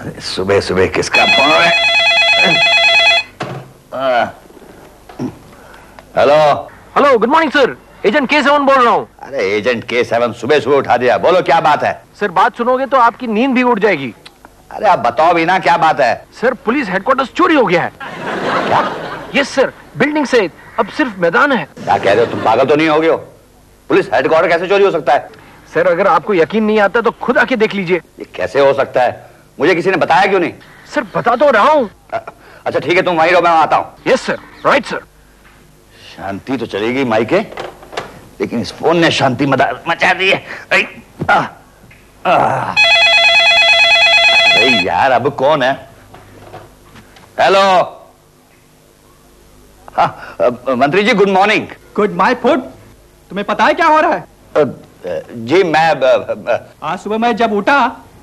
सुबह सुबह किसका फोन है? Hello hello, good morning sir, agent K7 बोल रहा हूँ। अरे एजेंट K7 सुबह सुबह उठा दिया, बोलो क्या बात है? सर बात सुनोगे तो आपकी नींद भी उड़ जाएगी। अरे आप बताओ भी ना क्या बात है? सर पुलिस हेडक्वार्टर्स चोरी हो गया है। क्या? यस सर, बिल्डिंग से अब सिर्फ मैदान है। क्या कह रहे हो तुम? पागल तो नहीं हो गए हो? पुलिस हेडक्वार्टर कैसे चोरी हो सकता है? सर अगर आपको यकीन नहीं आता तो खुद आके देख लीजिए। ये कैसे हो सकता है? मुझे किसी ने बताया क्यों नहीं? सर बता तो रहा हूँ। अच्छा ठीक है, तुम वहीं रहो, मैं आता हूँ। Yes sir, right sir. Shanti तो चली गई माइके, लेकिन इस फोन ने शांति मचा दी है। अरे यार अब कौन है? हेलो, मंत्री जी good morning. Good my foot. तुम्हें पता है क्या हो रहा है? जी मैं आज सुबह मैं जब उठा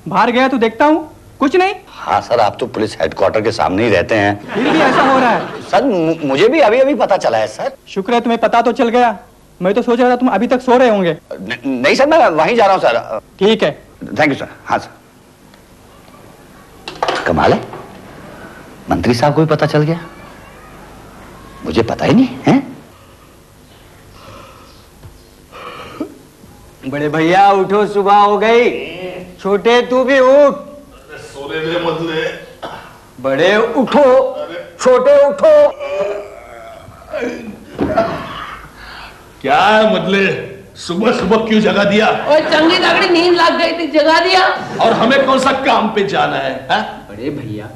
बाहर गया तो देखता हूँ कुछ नहीं। हाँ सर, आप तो पुलिस हेडक्वार्टर के सामने ही रहते हैं। फिर भी ऐसा हो रहा है सर मुझे भी अभी अभी पता चला है सर। शुक्र है तुम्हें पता तो चल गया, मैं तो सोच रहा था तुम अभी तक सो रहे होंगे। नहीं सर, मैं वहीं जा रहा हूँ सर। ठीक है, थैंक यू सर। हाँ सर, कमाल है, मंत्री साहब को भी पता चल गया, मुझे पता ही नहीं है। बड़े भैया उठो, सुबह हो गई। छोटे तू भी उठ। सोने दे मतले। बड़े उठो, छोटे उठो। क्या है मतले, सुबह सुबह क्यों जगा दिया? और चंगी तगड़ी नींद लग गई थी, जगा दिया। और हमें कौन सा काम पे जाना है? बड़े भैया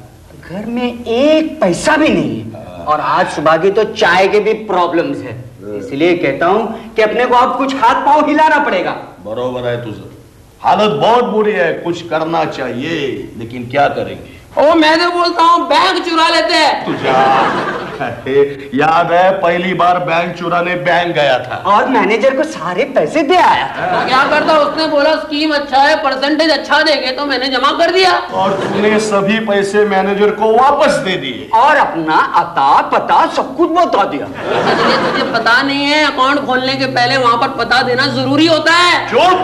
घर में एक पैसा भी नहीं है, और आज सुबह की तो चाय के भी प्रॉब्लम्स है, इसलिए कहता हूँ कि अपने को अब कुछ हाथ पांव हिलाना पड़ेगा। बरोबर है तुझे, हालत बहुत बुरी है, कुछ करना चाहिए, लेकिन क्या करेंगे? ओ मैं तो बोलता हूँ बैंक चुरा लेते हैं। तुझे याद है पहली बार बैंक चुराने बैंक गया था और मैनेजर को सारे पैसे दे आया। तो क्या करता, उसने बोला स्कीम अच्छा है, परसेंटेज अच्छा देंगे, तो मैंने जमा कर दिया। और तूने सभी पैसे मैनेजर को वापस दे दिए और अपना अता पता सब कुछ बता दिया। इसलिए तुझे पता नहीं है, अकाउंट खोलने के पहले वहाँ पर पता देना जरूरी होता है। चुप!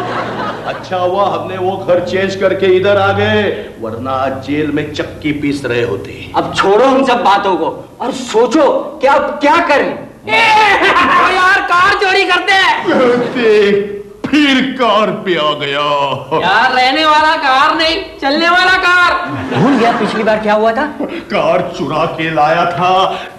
अच्छा हुआ हमने वो घर चेंज करके इधर आ गए, वरना आज जेल में चक्की पीस रहे होते। अब छोड़ो उन सब बातों को और सोचो कि अब क्या करें। यार कार चोरी करते हैं। फिर कार पे आ गया। यार रहने वाला कार नहीं, चलने वाला कार। भूल गया पिछली बार क्या हुआ था? कार चुरा के लाया था,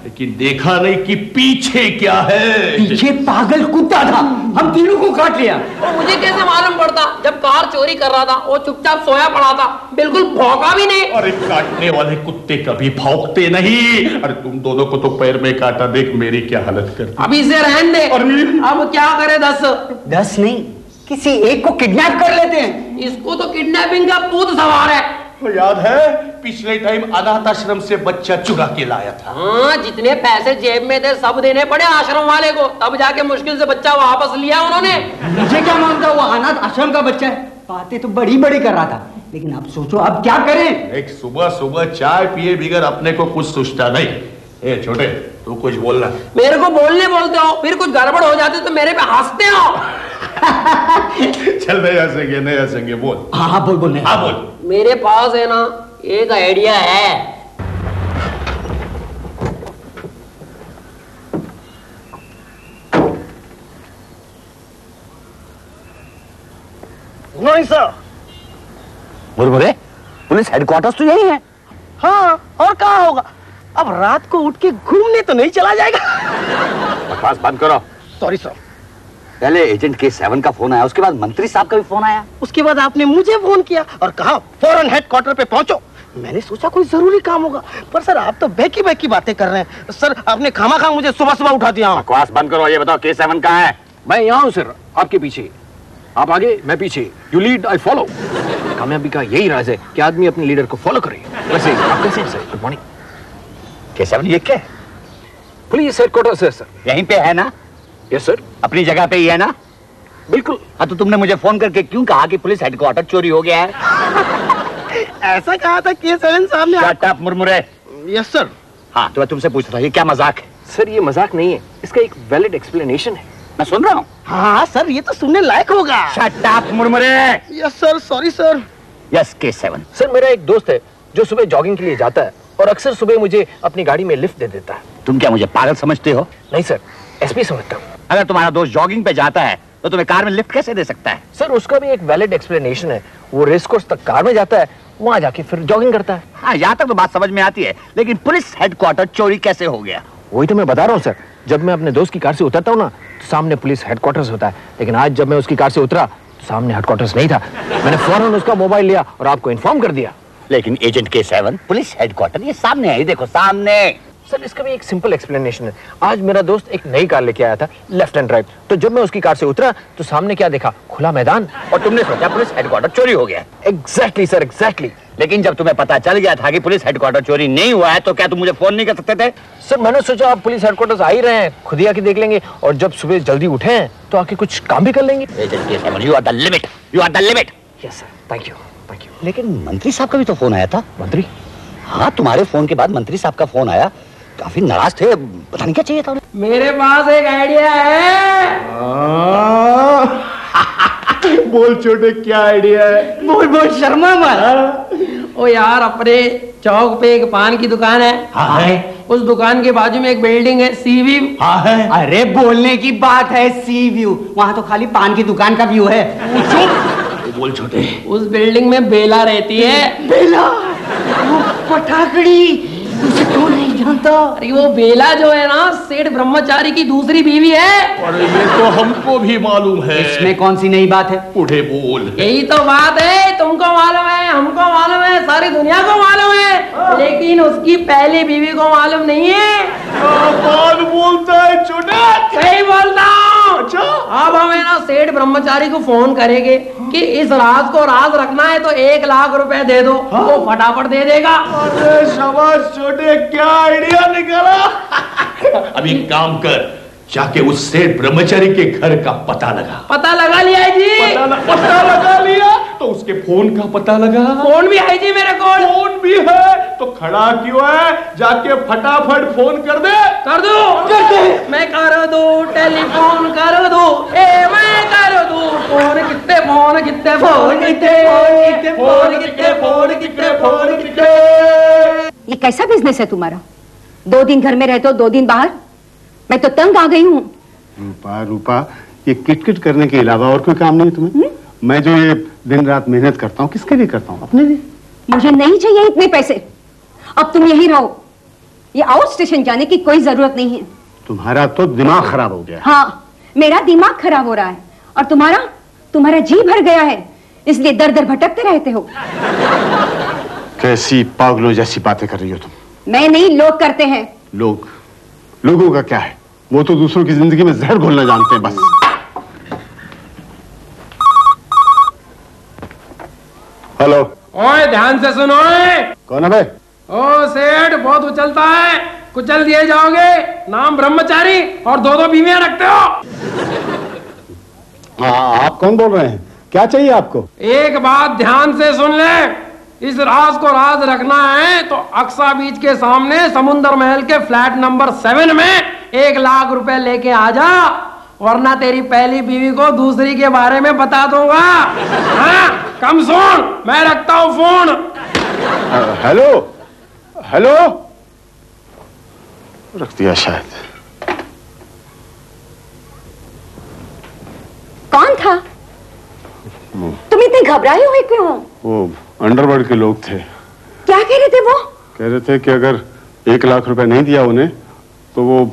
लेकिन देखा नहीं कि पीछे क्या है। पीछे पागल कुत्ता था, हम तीनों को काट लिया। और मुझे कैसे मालूम पड़ता? जब कार चोरी कर रहा था वो चुपचाप सोया पड़ा था, बिल्कुल भौंका भी नहीं। अरे काटने वाले कुत्ते कभी भौंकते नहीं। अरे तुम दोनों को तो पैर में काटा, देख मेरी क्या हालत कर। अब इसे रहने दे। अब क्या करे? 10 नहीं, किसी एक को किडनैप कर लेते हैं। इसको तो किडनैपिंग का भूत सवार है। तो याद है पिछले टाइम अनाथ आश्रम से बच्चा चुरा के लाया था। हाँ, जितने पैसे जेब में थे सब देने पड़े आश्रम वाले को, तब जाके मुश्किल से बच्चा वापस लिया उन्होंने। मुझे क्या मानता, वो अनाथ आश्रम का बच्चा है। बातें तो बड़ी बड़ी कर रहा था, लेकिन अब सोचो अब क्या करें। एक सुबह सुबह चाय पिए बगैर अपने को कुछ सोचता नहीं। ए छोटे, तू कुछ बोलना। मेरे को बोलने बोलते हो, फिर कुछ गड़बड़ हो जाती तो मेरे पे हंसते हो। चल नहीं हंसेंगे, बोल। हाँ बोल। हाँ बोल। मेरे पास है ना एक आइडिया है। नहीं सर। मुरमुरे, पुलिस हेडक्वार्टर्स तो यही है। हाँ, और कहाँ होगा? अब रात को उठ के घूमने तो नहीं चला जाएगा। बकवास बंद करो। Sorry sir. पहले एजेंट K7 का फोन आया, उसके बाद मंत्री साहब का भी फोन आया। उसके बाद आपने मुझे फोन किया और कहा फौरन हेडक्वार्टर पे पहुंचो। मैंने सोचा कोई जरूरी काम होगा, पर सर आप तो बहकी बातें कर रहे हैं। सर आपने खामा मुझे सुबह उठा दिया। बकवास बंद करो, ये बताओ K7 कहाँ है? मैं यहाँ हूँ सर, आपके पीछे। आप आगे, मैं पीछे। You lead, I follow. कामयाबी का यही राज है कि आदमी अपने लीडर को फॉलो करे। वैसे आप कैसे हैं सर? Good morning. K7 ये क्या है? पुलिस हेडक्वार्टर है सर। यहीं पे है ना? Yes sir. अपनी जगह पे ही है ना? बिल्कुल। हाँ, तो तुमने मुझे फोन करके क्यों कहा कि पुलिस हेडक्वार्टर चोरी हो गया है? ऐसा कहा था K7 साहब ने। शट अप मुरमुरे। Yes sir. हाँ, तो मैं तुमसे पूछ रहा था, ये क्या मजाक है? सर ये मजाक नहीं है, इसका एक वैलिड एक्सप्लेनेशन है। मैं सुन रहा हूँ। हाँ सर, ये तो सुनने लायक होगा। शट अप मुरमुरे। Yes sir, sorry sir. Yes K7। Sir मेरा एक दोस्त है, जो सुबह जॉगिंग के लिए जाता है और अक्सर सुबह मुझे अपनी गाड़ी में लिफ्ट दे देता है। तुम क्या मुझे पागल समझते हो? नहीं सर, एसपी समझता हूँ। अगर तुम्हारा दोस्त जॉगिंग पे जाता है तो तुम्हें कार में लिफ्ट कैसे दे सकता है? सर उसका भी एक वैलिड एक्सप्लेनेशन है। वो रेस कोर्स तक कार में जाता है, वहां जाके फिर जॉगिंग करता है। हाँ, यहाँ तक तो बात समझ में आती है, लेकिन पुलिस हेडक्वार्टर चोरी कैसे हो गया? वही तो मैं बता रहा हूँ सर। जब मैं अपने दोस्त की कार से उतरता हूँ ना, तो सामने पुलिस हेडक्वार्टर्स होता है, लेकिन आज जब मैं उसकी कार से उतरा तो सामने हेडक्वार्टर्स नहीं था। मैंने फौरन उसका मोबाइल लिया और आपको इन्फॉर्म कर दिया। लेकिन एजेंट K7 पुलिस हेडक्वार्टर ये सामने है, देखो सामने। सर इसका भी एक सिंपल एक्सप्लेनेशन है। आज मेरा दोस्त एक नई कार लेके आया था, लेफ्ट एंड राइट। तो जब मैं उसकी कार से उतरा तो सामने क्या देखा? खुला मैदान। और तुमने सोचा पुलिस हेडक्वार्टर चोरी हो गया? Exactly sir, exactly. लेकिन जब तुम्हें पता चल गया था कि पुलिस हेडक्वार्टर चोरी नहीं हुआ है तो क्या तुम मुझे फोन नहीं कर सकते थे? सर मैंने सोचा आप पुलिस हेडक्वार्टर्स आ ही रहे हैं, खुद ही आके देख लेंगे, और जब सुबह जल्दी उठे हैं तो आके कुछ काम भी कर लेंगे। Agent K7, you are the limit, you are the limit। Yes sir, thank you, thank you. लेकिन मंत्री साहब का भी तो फोन आया था। मंत्री? हाँ, तुम्हारे फोन के बाद मंत्री साहब का फोन आया, काफी नाराज थे, पता नहीं क्या चाहिए था उन्हें। मेरे पास एक आइडिया है। बोल छोटे, क्या आइडिया है? बोल बोल, शर्मा मत। ओ यार, अपने चौक पे एक पान की दुकान है। हाँ है। उस दुकान के बाजू में एक बिल्डिंग है, सी व्यू। हाँ है। अरे बोलने की बात है, सी व्यू। वहाँ तो खाली पान की दुकान का व्यू है। बोल छोटे। उस बिल्डिंग में बेला रहती है। बेला? वो पटाखड़ी, उसे तो नहीं जानता। अरे वो बेला जो है ना, सेठ ब्रह्मचारी की दूसरी बीवी है। और ये तो हमको भी मालूम है। इसमें कौन सी नई बात है? बूढ़े बोल। यही तो बात है, तुमको मालूम है, हमको मालूम है, सारी दुनिया को मालूम है, लेकिन उसकी पहली बीवी को मालूम नहीं है। कौन बोलता है छोटे? सही बोलता हूँ। अच्छा। अब हमें ना सेठ ब्रह्मचारी को फोन करेंगे कि इस राज को राज रखना है तो 1 लाख रुपए दे दो। वो फटाफट दे देगा। अरे शाबाश छोटे, क्या आइडिया निकाला। अभी काम कर, जाके उस सेठ ब्रह्मचारी के घर का पता लगा लिया है जी। पता लगा लिया तो उसके फोन का पता लगा। फोन भी है जी मेरे को। फोन भी है तो खड़ा क्यों है? जाके फटाफट फोन कर दे। कर दो, मैं कर दू, टेलीफोन कर दू, मैं कर दू। फोन कितने, फोन कितने, फोन कितने, फोन कितने, फोन कितने, फोन कितने। ये कैसा बिजनेस है तुम्हारा? 2 दिन घर में रहते हो, 2 दिन बाहर। मैं तो तंग आ गई हूँ। रूपा, ये किटकिट करने के अलावा और कोई काम नहीं है तुम्हें? मैं जो ये दिन रात मेहनत करता हूँ, किसके लिए करता हूँ? अपने लिए। मुझे नहीं चाहिए इतने पैसे। अब तुम यहीं रहो, ये आउट स्टेशन जाने की कोई जरूरत नहीं है। तुम्हारा तो दिमाग खराब हो गया। हाँ, मेरा दिमाग खराब हो रहा है, और तुम्हारा जी भर गया है, इसलिए दर दर भटकते रहते हो। कैसी पागलों जैसी बातें कर रही हो तुम। मैं नहीं, लोग करते हैं। लोगों का क्या है? वो तो दूसरों की जिंदगी में जहर घोलना जानते हैं बस। हेलो। ओए ध्यान से सुनो। कौन है बे? ओ सेठ, बहुत उछलता है, कुचल दिए जाओगे। नाम ब्रह्मचारी और 2 बीवियां रखते हो। हाँ, आप कौन बोल रहे हैं? क्या चाहिए आपको? एक बात ध्यान से सुन ले, इस राज को राज रखना है तो अक्सा बीच के सामने समुंदर महल के फ्लैट नंबर 7 में 1 लाख रुपए लेके आ जा, वरना तेरी पहली बीवी को दूसरी के बारे में बता दूंगा। हाँ, कम सुन, मैं रखता हूँ फोन। हेलो हेलो, रख दिया शायद। कौन था? तुम इतने घबराए हुए क्यों? वो अंडरवर्ल्ड के लोग थे। क्या कह रहे थे वो? कह रहे थे कि अगर 1 लाख रुपए नहीं दिया उन्हें तो वो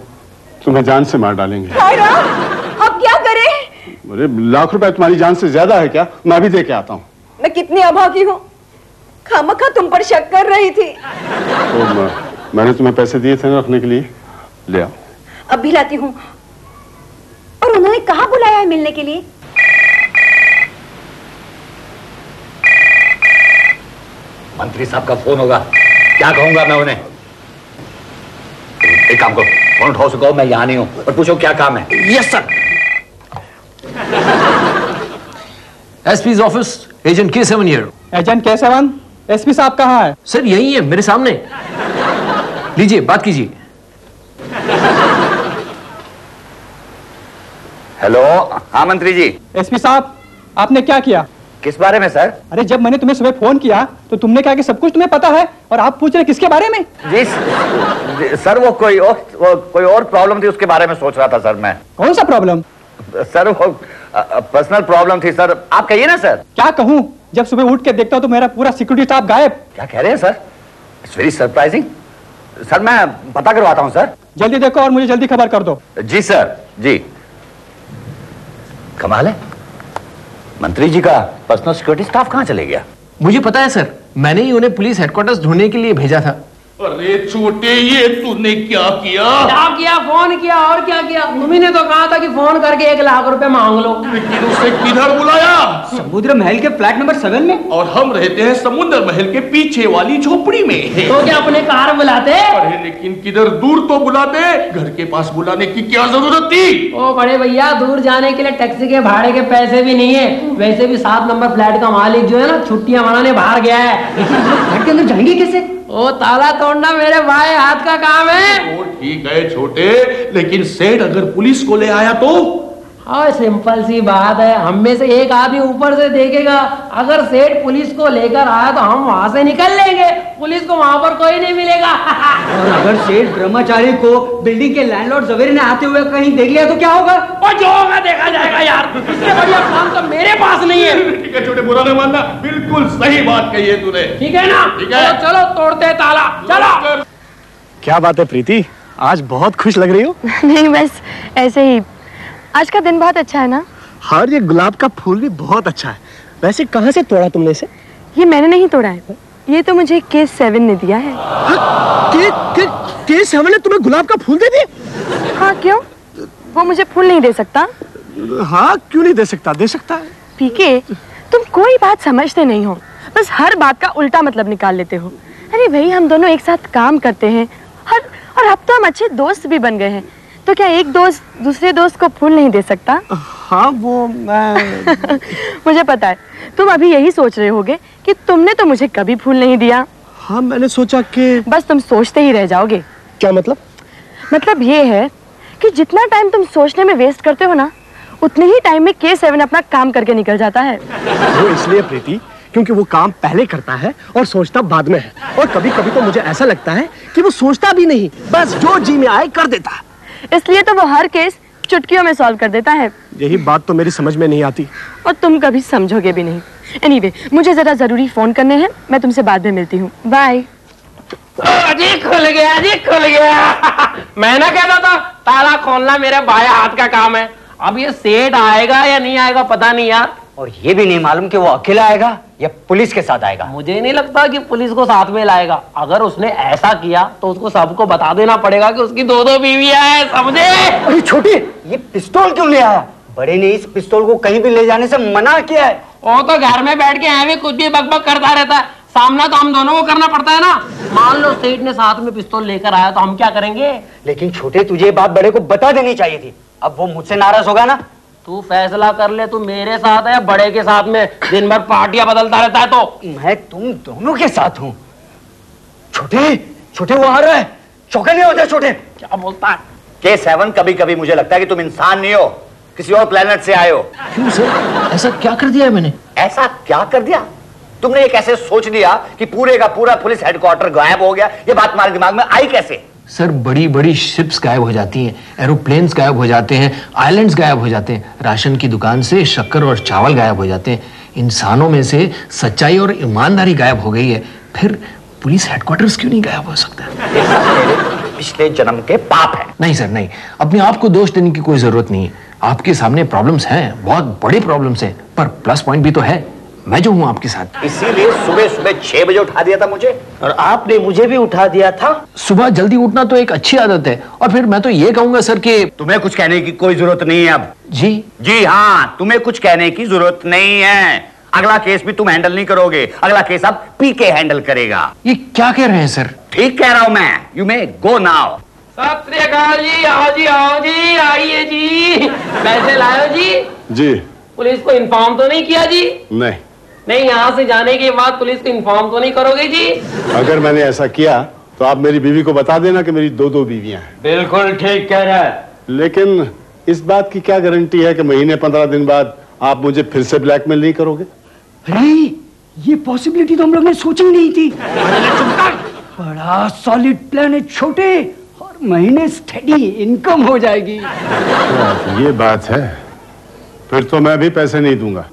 तुम्हें जान से मार डालेंगे। अब क्या करें? अरे, 1 लाख रुपए तुम्हारी जान से ज्यादा है क्या? मैं भी दे के आता हूँ। मैं कितनी अभागी हूँ, खामखा तुम पर शक कर रही थी। तो मैंने तुम्हें पैसे दिए थे ना रखने के लिए, ले आओ। अब भी लाती हूँ। और उन्होंने कहाँ बुलाया है मिलने के लिए? मंत्री साहब का फोन होगा, क्या कहूंगा मैं उन्हें? एक काम करो, फोन उठाओ, से कहो मैं यहाँ नहीं हूँ, और पूछो क्या काम है। Yes sir. SP's office, agent K7 here. Agent K7, SP साहब कहाँ है? सर यही है, मेरे सामने। लीजिए, बात कीजिए। हेलो। हाँ मंत्री जी। एसपी साहब, आपने क्या किया? किस बारे में सर? अरे जब मैंने तुम्हें सुबह फोन किया तो तुमने कहा कि सब कुछ तुम्हें पता है, और आप पूछ रहे किसके बारे में? जी सर, वो कोई और प्रॉब्लम थी, उसके बारे में सोच रहा था सर मैं। कौन सा प्रॉब्लम? सर वो पर्सनल प्रॉब्लम थी सर। आप कहिए ना सर। क्या कहूँ, जब सुबह उठ के देखता हूँ तो मेरा पूरा सिक्योरिटी स्टाफ गायब। क्या कह रहे हैं sir? It's very surprising. Sir मैं पता करवाता हूँ सर। जल्दी देखो और मुझे जल्दी खबर कर दो। जी सर, जी। कमाल है, मंत्री जी का पर्सनल सिक्योरिटी स्टाफ कहाँ चले गया? मुझे पता है सर, मैंने ही उन्हें पुलिस हेडक्वार्टर्स ढूंढने के लिए भेजा था। अरे छोटे, ये तूने क्या किया? क्या किया? फोन किया, और क्या किया? तुम्ही ने तो कहा था कि फोन करके 1 लाख रुपए मांग लो। लेकिन उसे किधर बुलाया? समुद्र महल के फ्लैट नंबर 7 में। और हम रहते हैं समुद्र महल के पीछे वाली झोपड़ी में। तो क्या अपने कार बुलाते? अरे लेकिन किधर, दूर तो बुलाते, घर के पास बुलाने की क्या जरूरत थी? ओ बड़े भैया, दूर जाने के लिए टैक्सी के भाड़े के पैसे भी नहीं है। वैसे भी 7 नंबर फ्लैट का मालिक जो है ना, छुट्टियां मनाने बाहर गया है। लेकिन फ्लैट के अंदर जाएंगे कैसे? ओ ताला तोड़ना मेरे भाई हाथ का काम है। वो ठीक है छोटे, लेकिन सेठ अगर पुलिस को ले आया तो? हाँ, सिंपल सी बात है, हम में से एक आदमी ऊपर से देखेगा। अगर सेठ पुलिस को लेकर आया तो हम वहां से निकल लेंगे, पुलिस को वहां पर कोई नहीं मिलेगा। और अगर सेठ ब्रह्मचारी को बिल्डिंग के लैंडलॉर्ड सवेरे ने आते हुए कहीं देख लिया तो क्या होगा? और जो होगा देखा जाएगा यार। इससे बढ़िया काम तो मेरे पास नहीं है। ठीक है छोटे, बुरा नहीं मानना, बिल्कुल सही बात कही है तूने। ठीक है ना? ठीक है, तो चलो तोड़ते ताला, चलो। क्या बात है प्रीति, आज बहुत खुश लग रही हो? नहीं, बस ऐसे ही। आज का दिन बहुत अच्छा है ना? हाँ, ये गुलाब का फूल भी बहुत अच्छा है। वैसे कहाँ से तोड़ा तुमने इसे? ये मैंने नहीं तोड़ा है, ये तो मुझे केस 7 ने दिया है। केस 7 ने तुम्हें गुलाब का फूल दे दिया? हाँ, क्यों? वो मुझे फूल नहीं दे सकता? हाँ, क्यों नहीं दे सकता? दे सकता है। पीके, तुम कोई बात समझते नहीं हो, बस हर बात का उल्टा मतलब निकाल लेते हो। अरे भाई, हम दोनों एक साथ काम करते हैं और अब तो हम अच्छे दोस्त भी बन गए हैं, तो क्या एक दोस्त दूसरे दोस्त को फूल नहीं दे सकता? हाँ, वो मैं मुझे पता है, तुम अभी यही सोच रहे होगे कि तुमने तो मुझे कभी फूल नहीं दिया। हाँ, मैंने सोचा कि बस तुम सोचते ही रह जाओगे। क्या मतलब? मतलब ये है कि जितना टाइम तुम सोचने में वेस्ट करते हो ना, उतने ही टाइम में केस 7 अपना काम करके निकल जाता है। वो इसलिए प्रीति, क्योंकि वो काम पहले करता है और सोचता बाद में है। और कभी कभी तो मुझे ऐसा लगता है कि वो सोचता भी नहीं, बस जो जी में आए कर देता है। इसलिए तो वो हर केस चुटकियों में सॉल्व कर देता है। यही बात तो मेरी समझ में नहीं आती, और तुम कभी समझोगे भी नहीं। एनीवे, मुझे जरा जरूरी फोन करने हैं, मैं तुमसे बाद में मिलती हूँ। बाय। जी खुल गया, जी खुल गया। मैं ना कहता था ताला खोलना मेरे बाएं हाथ का काम है। अब ये सेठ आएगा या नहीं आएगा पता नहीं यार। और ये भी नहीं मालूम कि वो अकेला आएगा या पुलिस के साथ आएगा। मुझे नहीं लगता कि पुलिस को साथ में लाएगा। अगर उसने ऐसा किया तो उसको सबको बता देना पड़ेगा कि उसकी 2-2 बीवियां हैं, समझे? अरे छोटे, ये पिस्तौल क्यों ले आया? बड़े ने इस पिस्तौल को कहीं भी ले जाने से मना किया है। वो तो घर में बैठ के ऐਵੇਂ कुछ भी बकबक करता रहता है, सामना तो हम दोनों को करना पड़ता है ना। मान लो सेठ ने साथ में पिस्तौल लेकर आया तो हम क्या करेंगे? लेकिन छोटे, तुझे बात बड़े को बता देनी चाहिए थी। अब वो मुझसे नाराज होगा ना। तू फैसला कर ले, तू मेरे साथ है बड़े के साथ में? दिन भर पार्टियां बदलता रहता है। तो मैं तुम दोनों के साथ हूँ। छोटे छोटे, वो आ रहा है, चौके नहीं होते छोटे। क्या बोलता है? केस 7, कभी कभी मुझे लगता है कि तुम इंसान नहीं हो, किसी और प्लेनेट से आए हो। क्यों सर, ऐसा क्या कर दिया है मैंने? ऐसा क्या कर दिया? तुमने एक ऐसे सोच लिया कि पूरे का पूरा पुलिस हेडक्वार्टर गायब हो गया। ये बात तुम्हारे दिमाग में आई कैसे? सर, बड़ी बड़ी शिप्स गायब हो जाती हैं, एरोप्लेन्स गायब हो जाते हैं, आइलैंड्स गायब हो जाते हैं, राशन की दुकान से शक्कर और चावल गायब हो जाते हैं। इंसानों में से सच्चाई और ईमानदारी गायब हो गई है, फिर पुलिस हेडक्वार्टर्स क्यों नहीं गायब हो सकता? पिछले जन्म के पाप है। नहीं सर, नहीं, अपने आप को दोष देने की कोई जरूरत नहीं है। आपके सामने प्रॉब्लम्स हैं, बहुत बड़ी प्रॉब्लम्स हैं, पर प्लस पॉइंट भी तो है, मैं जो हूं आपके साथ। इसीलिए सुबह सुबह 6 बजे उठा दिया था मुझे, और आपने मुझे भी उठा दिया था। सुबह जल्दी उठना तो एक अच्छी आदत है। और फिर मैं तो ये कहूंगा सर कि तुम्हें कुछ कहने की कोई जरूरत नहीं है अब। जी हाँ, तुम्हें कुछ कहने की जरूरत नहीं है। अगला केस भी तुम हैंडल नहीं करोगे, अगला केस अब पीके हैंडल करेगा। ये क्या कह रहे हैं सर? ठीक कह रहा हूं मैं। You may go now. सत श्री अकाल जी, आओ जी, आओ जी, आइए जी। पैसे लाओ जी। जी। पुलिस को इन्फॉर्म तो नहीं किया जी? नहीं, यहाँ से जाने के बाद पुलिस को इन्फॉर्म तो नहीं करोगे जी? अगर मैंने ऐसा किया तो आप मेरी बीवी को बता देना कि मेरी 2 बीवियां हैं। बिल्कुल ठीक कह रहा है। लेकिन इस बात की क्या गारंटी है कि महीने 15 दिन बाद आप मुझे फिर से ब्लैकमेल नहीं करोगे? अरे ये पॉसिबिलिटी तो हम लोग ने सोची ही नहीं थी। बड़ा सॉलिड प्लान है छोटे, और महीने स्टेडी इनकम हो जाएगी। ये बात है, फिर तो मैं भी पैसे नहीं दूंगा।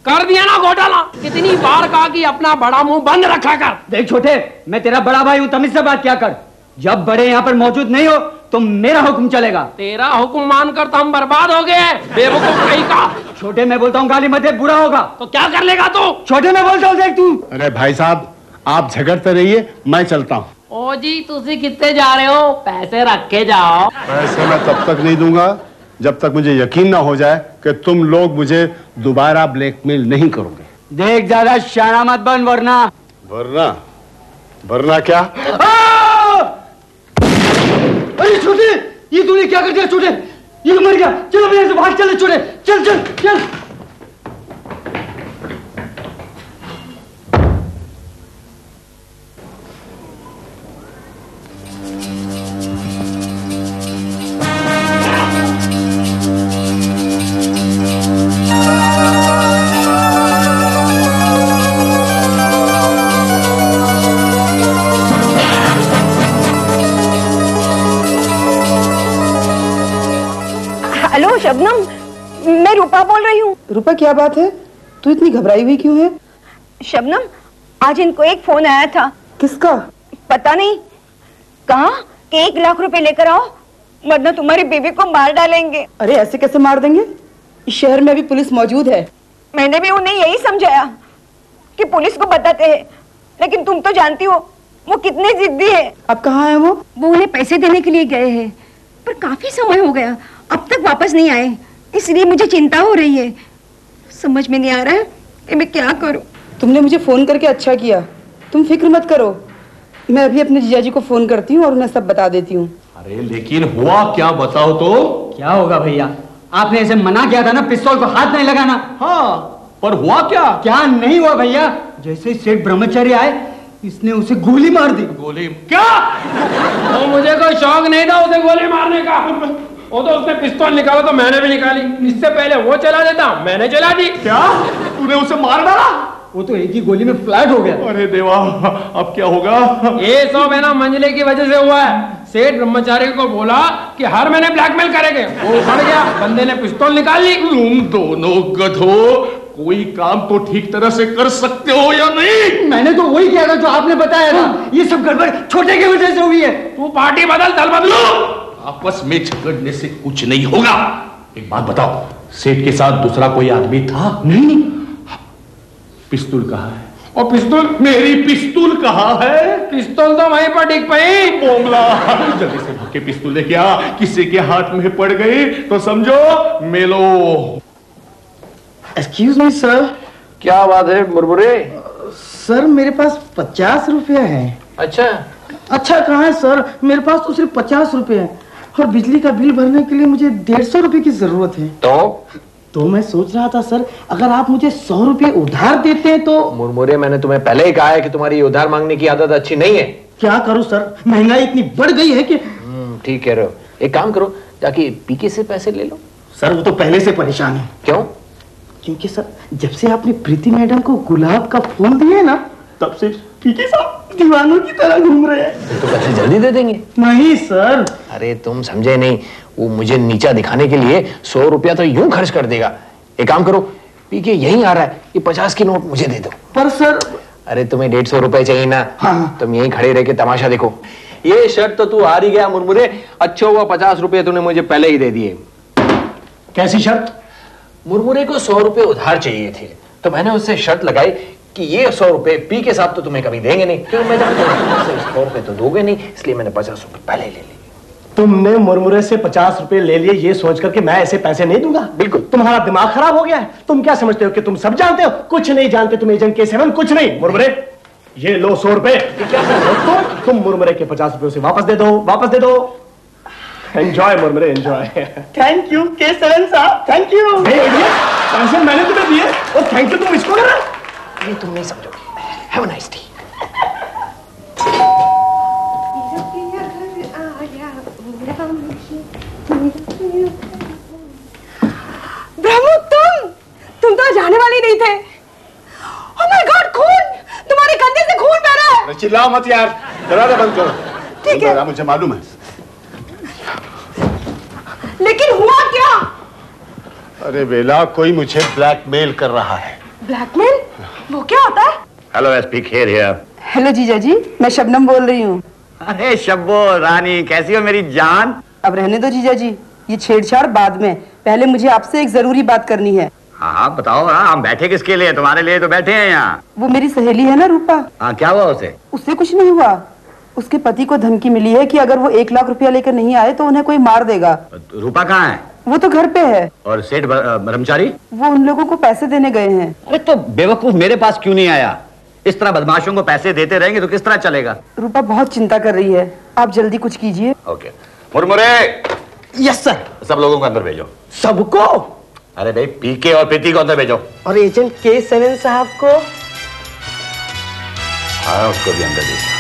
कर दिया ना घोटाला। कितनी बार कहा कि अपना बड़ा मुंह बंद रखा कर। देख छोटे, मैं तेरा बड़ा भाई हूँ, तमीज से बात क्या कर। जब बड़े यहाँ पर मौजूद नहीं हो तो मेरा हुक्म चलेगा। तेरा हुक्म मानकर तो हम बर्बाद हो गए, बेवकूफ कहीं का। छोटे मैं बोलता हूँ गाली मत दे, बुरा होगा। तो क्या कर लेगा तू? छोटे मैं बोलता हूँ, देख तू। अरे भाई साहब, आप झगड़ते रहिए, मैं चलता हूँ। ओ जी, तुसी कितने जा रहे हो? पैसे रख के जाओ। पैसे मैं तब तक नहीं दूंगा जब तक मुझे यकीन ना हो जाए कि तुम लोग मुझे दोबारा ब्लैकमेल नहीं करोगे। देख ज्यादा शाना मत बन, वरना वरना क्या? अरे छोटे, ये तूने क्या कर दिया? छोटे, ये तो मर गया। चलो मेरे से भाग, चले छोटे, चल चल चल। शबनम, मैं रूपा बोल रही हूँ। रूपा, क्या बात है? तू इतनी घबराई हुई क्यों है? शबनम, आज इनको एक फोन आया था। किसका? पता नहीं, कहा कि 1 लाख रुपए लेकर आओ वरना तुम्हारी बीवी को मार डालेंगे। अरे ऐसे कैसे मार देंगे? इस शहर में अभी पुलिस मौजूद है। मैंने भी उन्हें यही समझाया कि पुलिस को बताते हैं, लेकिन तुम तो जानती हो वो कितने जिद्दी है। अब कहाँ है वो? वो उन्हें पैसे देने के लिए गए हैं, पर काफी समय हो गया, अब तक वापस नहीं आए, इसलिए मुझे चिंता हो रही है। समझ में नहीं आ रहा है कि मैं क्या करूं। तुमने मुझे फोन करके अच्छा किया। तुम फिक्र मत करो, मैं अभी अपने जीजाजी को फोन करती हूँ और उन्हें सब बता देती हूँ। अरे लेकिन हुआ क्या, बताओ तो। क्या होगा भैया, आपने ऐसे मना किया था ना, पिस्तौल को हाथ नहीं लगाना। हाँ, पर हुआ क्या? क्या नहीं हुआ भैया, जैसे सेठ ब्रह्मचारी आए इसने उसे गोली मार दी। गोली? क्या? तो मुझे कोई शौक नहीं था उसे गोली मारने का। वो तो उसने पिस्तौल निकाला तो मैंने भी निकाली। इससे पहले वो चला देता, मैंने चला दी। क्या तूने उसे मार डाला? वो तो एक ही गोली में फ्लैट हो गया। अरे देवा, अब क्या होगा? ये सब है ना मंजले की वजह से हुआ है। सेठ ब्रह्मचारी को बोला कि हर महीने ब्लैकमेल करेंगे, वो उखड़ गया, बंदे ने पिस्तौल निकाल ली। तुम दोनों गधों, कोई काम तो ठीक तरह से कर सकते हो या नहीं? मैंने तो वही किया था जो आपने बताया था। ये सब गड़बड़ छोटे की वजह से हुई है। तू पार्टी बदल, दल बदलो। आपस में झगड़ने से कुछ नहीं होगा। एक बात बताओ, सेठ के साथ दूसरा कोई आदमी था? नहीं। पिस्तौल कहाँ है? और पिस्तौल? मेरी पिस्तौल कहाँ है? पिस्तौल तो वहीं पर डिग पई। बोमला, जल्दी से भाग के पिस्तौल लेके आ। किसी के हाथ में पड़ गई तो समझो मेलो। Excuse me sir. क्या बात है मुरमुरे? सर मेरे पास 50 रुपया है। अच्छा कहाँ है सर, मेरे पास तो सिर्फ 50 रुपए है और बिजली का बिल भरने के लिए मुझे 150 रुपए की जरूरत है। तो मैं सोच रहा था सर, अगर आप मुझे 100 रुपए उधार देते हैं तो। मुरमुरे, मैंने तुम्हें पहले ही कहा है कि तुम्हारी उधार मांगने की आदत अच्छी नहीं है। क्या करूं सर, महंगाई इतनी बढ़ गई है कि। ठीक कह रहे हो। एक काम करो, जाके पीके से पैसे ले लो। सर वो तो पहले से परेशान है। क्यों? क्योंकि सर जब से आपने प्रीति मैडम को गुलाब का फूल दिया ना, तब से पीके साहब दीवानों की तरह घूम रहे हैं। तो पैसे जल्दी दे देंगे। नहीं सर। अरे तुम समझे नहीं, वो मुझे नीचा दिखाने के लिए 100 रुपया तो यूं खर्च कर देगा। एक काम करो, पीके यहीं आ रहा है, ये 50 की नोट मुझे दे दो। पर सर। अरे तुम्हें 150 रुपए चाहिए ना? हाँ। तुम यहीं खड़े रह के तमाशा देखो। ये शर्ट तो तू हार ही गया मुरमुरे। अच्छा हुआ 50 रुपए तूने मुझे पहले ही दे दिए। कैसी शर्त? मुरमुरे को 100 रुपए उधार चाहिए थे, तो मैंने उससे शर्त लगाई कि ये 100 रुपए पी के साथ तो तुम्हें कभी देंगे नहीं, क्योंकि मैं जानता हूं 100 रुपए तो दोगे नहीं, इसलिए मैंने 50 रुपए पहले ले लिए। तुमने मुरमुरे से 50 रुपए ले लिए ये सोच करके मैं ऐसे पैसे नहीं दूंगा। बिल्कुल। तुम्हारा दिमाग खराब हो गया है। तुम क्या समझते हो कि तुम सब जानते हो? कुछ नहीं जानते तुम एजेंट K7, कुछ नहीं। मुरमुरे ये लो 100 रुपए। तुम मुरमुरे के 50 रुपए उसे वापस दे दो, वापस दे दो। एंजॉय मुरमुरे, एंजॉय। थैंक यू K7 साहब, थैंक यू। पैसे मैंने तुम्हें दिए और थैंक यू तुम इसको कर रहे हो? ये तुम नहीं समझोगे। Have a nice day. Brahmo, तुम तो जाने वाले नहीं थे चिल्लाओ मत यार, दरवाजा बंद करो। ठीक है। मुझे मालूम है। लेकिन हुआ क्या? अरे बेला, कोई मुझे ब्लैकमेल कर रहा है। ब्लैकमेल? वो क्या होता है? Hello SP Kher here. Hello जीजा जी, मैं शबनम बोल रही हूँ। अरे शब्बो रानी, कैसी हो मेरी जान? अब रहने दो जीजा जी, ये छेड़छाड़ बाद में, पहले मुझे आपसे एक जरूरी बात करनी है। हाँ हाँ बताओ। हाँ, हम बैठे किसके लिए? तुम्हारे लिए तो बैठे हैं यहाँ। वो मेरी सहेली है ना रूपा। हाँ, क्या हुआ उसे? उससे कुछ नहीं हुआ। उसके पति को धमकी मिली है कि अगर वो 1 लाख रुपया लेकर नहीं आए तो उन्हें कोई मार देगा। रूपा कहाँ है? वो तो घर पे है। और सेठ ब्रह्मचारी? वो उन लोगों को पैसे देने गए हैं। अरे तो बेवकूफ मेरे पास क्यों नहीं आया? इस तरह बदमाशों को पैसे देते रहेंगे तो किस तरह चलेगा? रूपा बहुत चिंता कर रही है, आप जल्दी कुछ कीजिए। ओके मुरमुरे। Yes sir. सब लोगों को अंदर भेजो। सबको? अरे भाई पीके और प्रीति को अंदर भेजो। और एजेंट K7 साहब को? हाँ उसको भी अंदर भेजो।